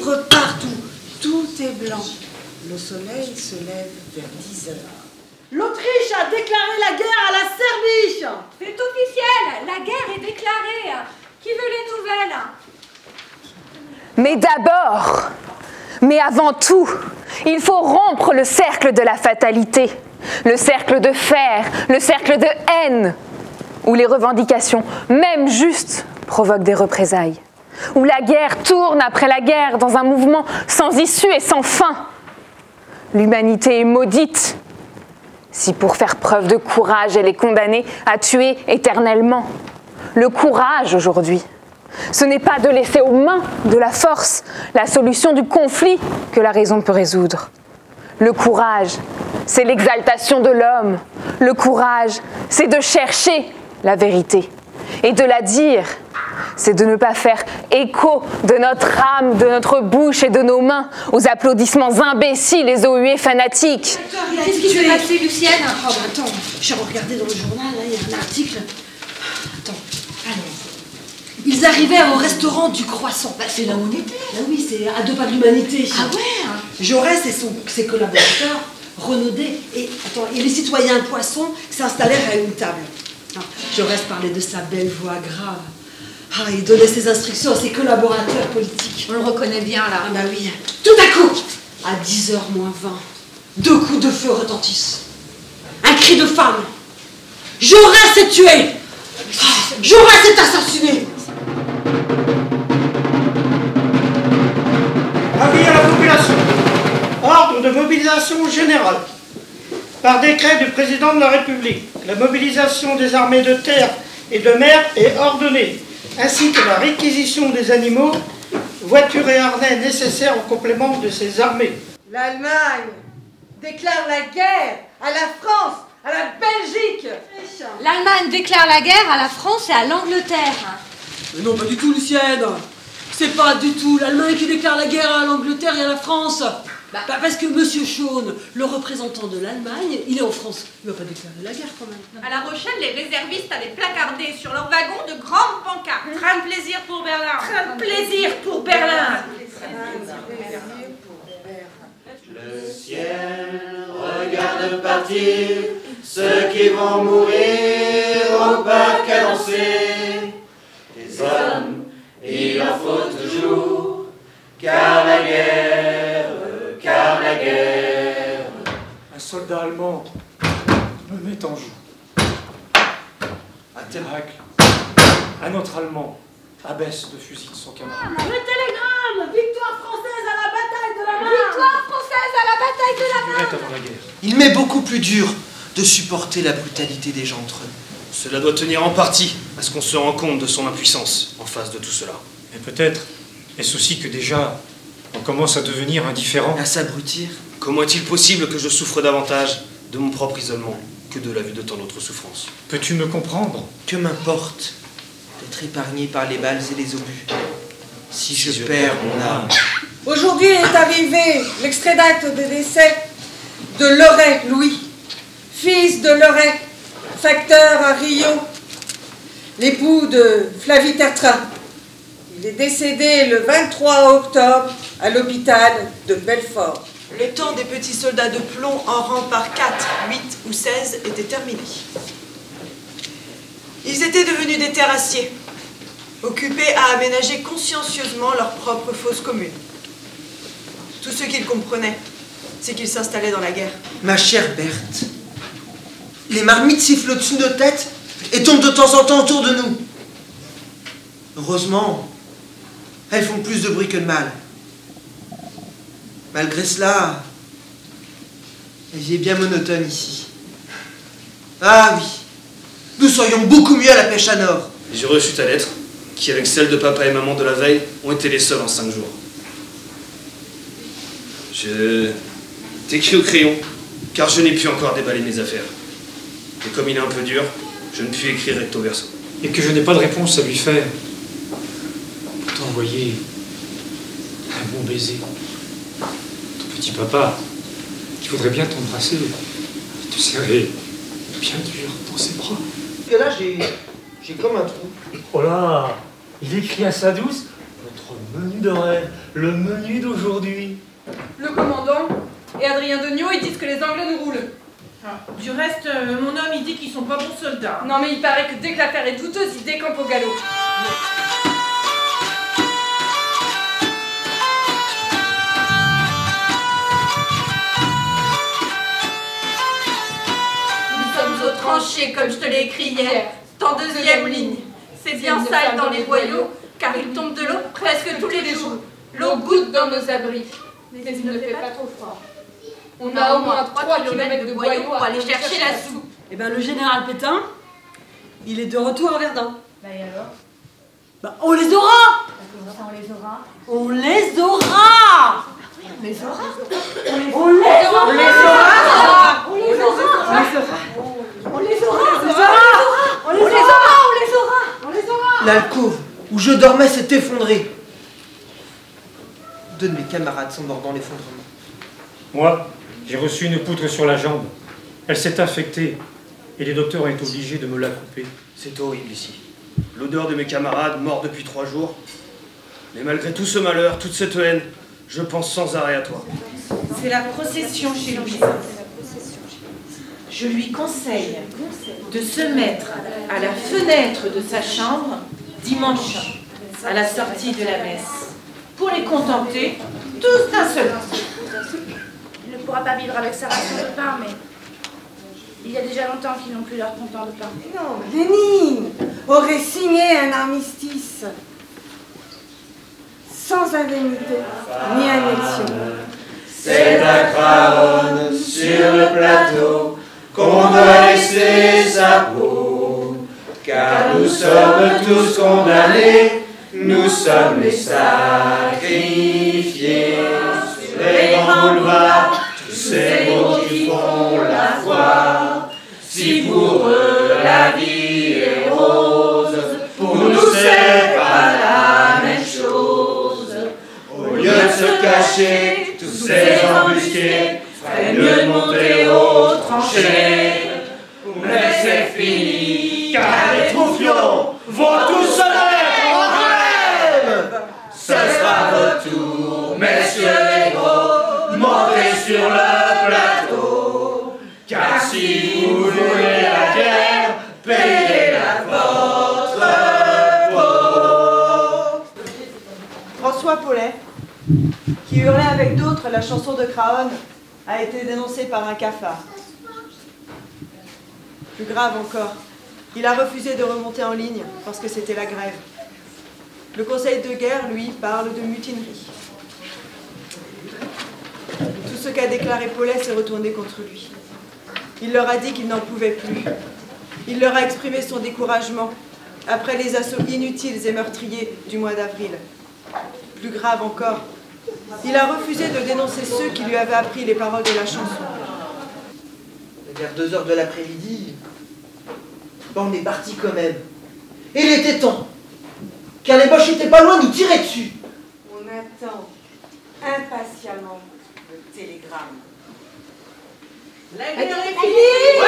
livres partout. Tout est blanc. Le soleil se lève vers 10 heures. L'Autriche a déclaré la guerre à la Serbie. C'est officiel, la guerre est déclarée. Qui veut les nouvelles? Mais d'abord, mais avant tout, il faut rompre le cercle de la fatalité, le cercle de fer, le cercle de haine, où les revendications, même justes, provoquent des représailles, où la guerre tourne après la guerre dans un mouvement sans issue et sans fin. L'humanité est maudite, si pour faire preuve de courage, elle est condamnée à tuer éternellement. Le courage, aujourd'hui, ce n'est pas de laisser aux mains de la force la solution du conflit que la raison peut résoudre. Le courage, c'est l'exaltation de l'homme. Le courage, c'est de chercher la vérité. Et de la dire, c'est de ne pas faire écho de notre âme, de notre bouche et de nos mains aux applaudissements imbéciles et aux huées fanatiques. Qu'est-ce qui s'est passé, Lucienne? Oh, bah attends, j'ai regardé dans le journal, là, il y a un article. Attends, alors. Ils arrivaient au restaurant du Croissant. Bah, c'est là où on était. Bah oui, c'est à 2 pas de l'humanité. Ah ouais? Jaurès et ses collaborateurs, Renaudet et les citoyens poissons s'installèrent à une table. Jaurès parlait de sa belle voix grave. Il donnait ses instructions à ses collaborateurs politiques. On le reconnaît bien là. Ah bah oui. Tout à coup, à 10h moins 20, 2 coups de feu retentissent. Un cri de femme. Jaurès est tué. Jaurès est assassiné. Avis à la population. Ordre de mobilisation générale. Par décret du président de la République, la mobilisation des armées de terre et de mer est ordonnée, ainsi que la réquisition des animaux, voitures et harnais nécessaires au complément de ces armées. L'Allemagne déclare la guerre à la France, à la Belgique. L'Allemagne déclare la guerre à la France et à l'Angleterre. Mais non, pas du tout, Lucienne. C'est pas du tout l'Allemagne qui déclare la guerre à l'Angleterre et à la France. Parce que Monsieur Schaune, le représentant de l'Allemagne, il est en France. Il va pas déclarer la guerre quand même. À La Rochelle, les réservistes avaient placardé sur leur wagon de grandes pancartes. Train de plaisir pour Berlin. Train de plaisir pour Berlin. Le ciel regarde partir ceux qui vont mourir au pas cadencé. Les hommes, il en faut toujours, car la guerre. Un soldat allemand me met en joue. À Terracle, un autre Allemand abaisse de fusil son camarade. Le télégramme. Victoire française à la bataille de la Marne. Victoire française à la bataille de la Marne. Avant la guerre. Il m'est beaucoup plus dur de supporter la brutalité des gens entre eux. Cela doit tenir en partie à ce qu'on se rend compte de son impuissance en face de tout cela. Et peut-être est-ce aussi que déjà on commence à devenir indifférent. À s'abrutir. Comment est-il possible que je souffre davantage de mon propre isolement que de la vue de tant d'autres souffrances? Peux-tu me comprendre? Que m'importe d'être épargné par les balles et les obus si je perds mon âme. Aujourd'hui est arrivé l'extrait d'acte de décès de Leray Louis, fils de Leray, facteur à Rio, l'époux de Flavie Tertrais. Il est décédé le 23 octobre à l'hôpital de Belfort. Le temps des petits soldats de plomb en rang par 4, 8 ou 16 était terminé. Ils étaient devenus des terrassiers, occupés à aménager consciencieusement leur propre fosse commune. Tout ce qu'ils comprenaient, c'est qu'ils s'installaient dans la guerre. Ma chère Berthe, les marmites sifflent au-dessus de nos têtes et tombent de temps en temps autour de nous. Heureusement, elles font plus de bruit que de mal. Malgré cela, il est bien monotone ici. Ah oui, nous serions beaucoup mieux à la pêche à nord. J'ai reçu ta lettre, qui avec celle de papa et maman de la veille, ont été les seuls en 5 jours. Je t'écris au crayon, car je n'ai pu encore déballer mes affaires. Et comme il est un peu dur, je ne puis écrire recto verso. Et que je n'ai pas de réponse à lui faire. T'envoyer un bon baiser. Ton petit papa, qui voudrait bien t'embrasser et te serrer bien dur dans ses bras. Que là, j'ai comme un trou. Oh là, il écrit à sa douce. Votre menu de rêve, le menu d'aujourd'hui. Le commandant et Adrien Degnaud, ils disent que les Anglais nous roulent. Du reste, mon homme, il dit qu'ils sont pas bons soldats. Non mais il paraît que dès que l'affaire est douteuse, ils décampent au galop. Nous sommes aux tranchées, comme je te l'ai écrit hier, en deuxième ligne. C'est bien sale dans les boyaux, car il tombe de l'eau presque tous les jours. L'eau goutte dans nos abris, mais il ne fait pas trop froid. On a au moins 3 km de boyaux pour aller chercher la soupe. Eh ben le général Pétain, il est de retour à Verdun. Bah et alors? Bah on les aura! Comment ça on les aura? On les aura! On les aura? On les aura! On les aura! On les aura! On les aura! On les aura! On les aura! L'alcôve où je dormais s'est effondrée. Deux de mes camarades sont morts dans l'effondrement. Moi, j'ai reçu une poutre sur la jambe. Elle s'est infectée et les docteurs ont été obligés de me la couper. C'est horrible ici. L'odeur de mes camarades, morts depuis 3 jours. Mais malgré tout ce malheur, toute cette haine, je pense sans arrêt à toi. C'est la procession chez Louise. Je lui conseille de se mettre à la fenêtre de sa chambre dimanche, à la sortie de la messe, pour les contenter tous d'un seul coup. Il ne pourra pas vivre avec sa ration de pain, mais il y a déjà longtemps qu'ils n'ont plus leur comptant de pain. Non, Lénine aurait signé un armistice sans indemnité ni annexion. C'est à Craonne, sur le plateau, qu'on doit laisser sa peau, car nous sommes tous condamnés, nous sommes les sacrifiés. Sur les grands boulevards, tous ces mots qui font la foi, si pour eux la vie est rose, pour nous c'est pas la même chose. Au lieu de se cacher, tous ces embusqués, ferait mieux de monter aux tranchées. Mais c'est fini, car les troufions vont tous se mettre en grève. Ce sera votre tour, messieurs les gros, montez sur le plateau. Car si vous voulez la guerre, payez-la votre peau. François Paulet, qui hurlait avec d'autres la chanson de Craonne, a été dénoncé par un cafard. Plus grave encore, il a refusé de remonter en ligne parce que c'était la grève. Le conseil de guerre, lui, parle de mutinerie. Tout ce qu'a déclaré Paulet s'est retourné contre lui. Il leur a dit qu'il n'en pouvait plus. Il leur a exprimé son découragement après les assauts inutiles et meurtriers du mois d'avril. Plus grave encore, il a refusé de dénoncer ceux qui lui avaient appris les paroles de la chanson. Vers 2 heures de l'après-midi, on est parti quand même. Et il était temps, car les Boches étaient pas loin de nous tirer dessus. On attend impatiemment le télégramme. La guerre est finie!